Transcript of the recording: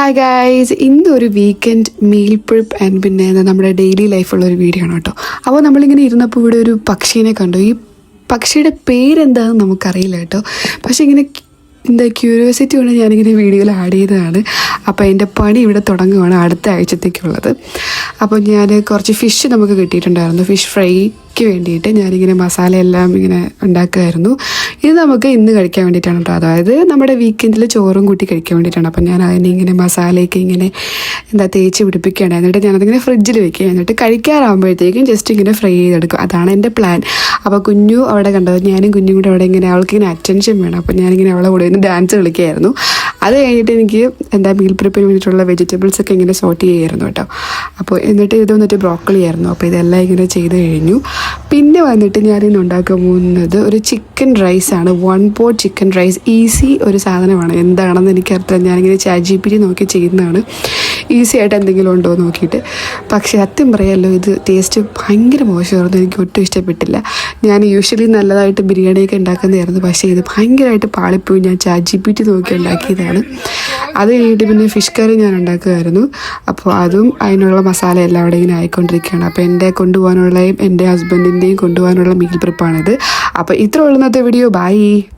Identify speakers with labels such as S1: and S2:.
S1: Hi guys, ഇന്നൊരു weekend meal prep and പിന്നെ നമ്മുടെ ഡെയിലി ലൈഫുള്ളൊരു വീഡിയോ ആണ് കേട്ടോ. അപ്പോൾ നമ്മളിങ്ങനെ ഇരുന്നപ്പോൾ ഇവിടെ ഒരു പക്ഷീനെ കണ്ടു. ഈ പക്ഷിയുടെ പേരെന്താണെന്ന് നമുക്കറിയില്ല കേട്ടോ. പക്ഷേ ഇങ്ങനെ ക്യൂരിയോസിറ്റി കൊണ്ട് ഞാനിങ്ങനെ വീഡിയോയിൽ ആഡ് ചെയ്തതാണ്. അപ്പോൾ എൻ്റെ പണി ഇവിടെ തുടങ്ങുകയാണ് അടുത്ത ആഴ്ചത്തേക്കുള്ളത്. അപ്പോൾ ഞാൻ കുറച്ച് ഫിഷ് നമുക്ക് കിട്ടിയിട്ടുണ്ടായിരുന്നു. ഫിഷ് ഫ്രൈക്ക് വേണ്ടിയിട്ട് ഞാനിങ്ങനെ മസാല എല്ലാം ഇങ്ങനെ ഉണ്ടാക്കുമായിരുന്നു. ഇത് നമുക്ക് ഇന്ന് കഴിക്കാൻ വേണ്ടിയിട്ടാണ് കേട്ടോ. അതായത് നമ്മുടെ വീക്കെൻഡിൽ ചോറും കൂട്ടി കഴിക്കാൻ വേണ്ടിയിട്ടാണ്. അപ്പം ഞാൻ അതിനെ ഇങ്ങനെ മസാലയൊക്കെ ഇങ്ങനെ തേച്ച് പിടിപ്പിക്കുകയാണ്. എന്നിട്ട് ഞാനതിങ്ങനെ ഫ്രിഡ്ജിൽ വെക്കുക. എന്നിട്ട് കഴിക്കാറാകുമ്പോഴത്തേക്കും ജസ്റ്റ് ഇങ്ങനെ ഫ്രൈ ചെയ്തെടുക്കും. അതാണ് എൻ്റെ പ്ലാൻ. അപ്പോൾ കുഞ്ഞു അവിടെ കണ്ടത്, ഞാനും കുഞ്ഞും കൂടെ അവിടെ ഇങ്ങനെ അവൾക്കിങ്ങനെ അറ്റൻഷൻ വേണം. അപ്പോൾ ഞാനിങ്ങനെ അവളെ കൂടെ ഇന്ന് ഡാൻസ് കളിക്കുകയായിരുന്നു. അത് കഴിഞ്ഞിട്ട് എനിക്ക് മീൽ പ്രിപ്പിന് വേണ്ടിയിട്ടുള്ള വെജിറ്റബിൾസൊക്കെ ഇങ്ങനെ സോർട്ട് ചെയ്യായിരുന്നു കേട്ടോ. അപ്പോൾ എന്നിട്ട് ഇത് വന്നിട്ട് ബ്രോക്കളി ആയിരുന്നു. അപ്പോൾ ഇതെല്ലാം ഇങ്ങനെ ചെയ്ത് കഴിഞ്ഞു. പിന്നെ വന്നിട്ട് ഞാനിന്ന് ഉണ്ടാക്കാൻ പോകുന്നത് ഒരു ചിക്കൻ റൈസാണ്. 1 pot ചിക്കൻ റൈസ്. ഈസി ഒരു സാധനമാണ്. എന്താണെന്ന് എനിക്കറിയില്ല. ഞാനിങ്ങനെ ChatGPT നോക്കി ചെയ്യുന്നതാണ്. ഈസി ആയിട്ട് എന്തെങ്കിലും ഉണ്ടോ എന്ന് നോക്കിയിട്ട്. പക്ഷേ സത്യം പറയാമല്ലോ, ഇത് ടേസ്റ്റ് ഭയങ്കര മോശമായിരുന്നു. എനിക്ക് ഒട്ടും ഇഷ്ടപ്പെട്ടില്ല. ഞാൻ യൂഷ്വലി നല്ലതായിട്ട് ബിരിയാണിയൊക്കെ ഉണ്ടാക്കുന്നതായിരുന്നു. പക്ഷേ ഇത് ഭയങ്കരമായിട്ട് പാളിപ്പോയി. ഞാൻ ChatGPT നോക്കി ഉണ്ടാക്കിയതാണ്. അത് കഴിഞ്ഞിട്ട് പിന്നെ ഫിഷ് കറി ഞാൻ ഉണ്ടാക്കുമായിരുന്നു. അപ്പോൾ അതും അതിനുള്ള മസാല എല്ലാം അവിടെ ഇങ്ങനെ ആയിക്കൊണ്ടിരിക്കുകയാണ്. അപ്പോൾ എൻ്റെ കൊണ്ടുപോകാനുള്ളതും എൻ്റെ ഹസ്ബൻഡിൻ്റെയും കൊണ്ടുപോകാനുള്ള മീൽ പ്രിപ്പാണിത്. അപ്പോൾ ഇത്ര ഉള്ളുന്നത്തെ വീഡിയോ. ബൈ.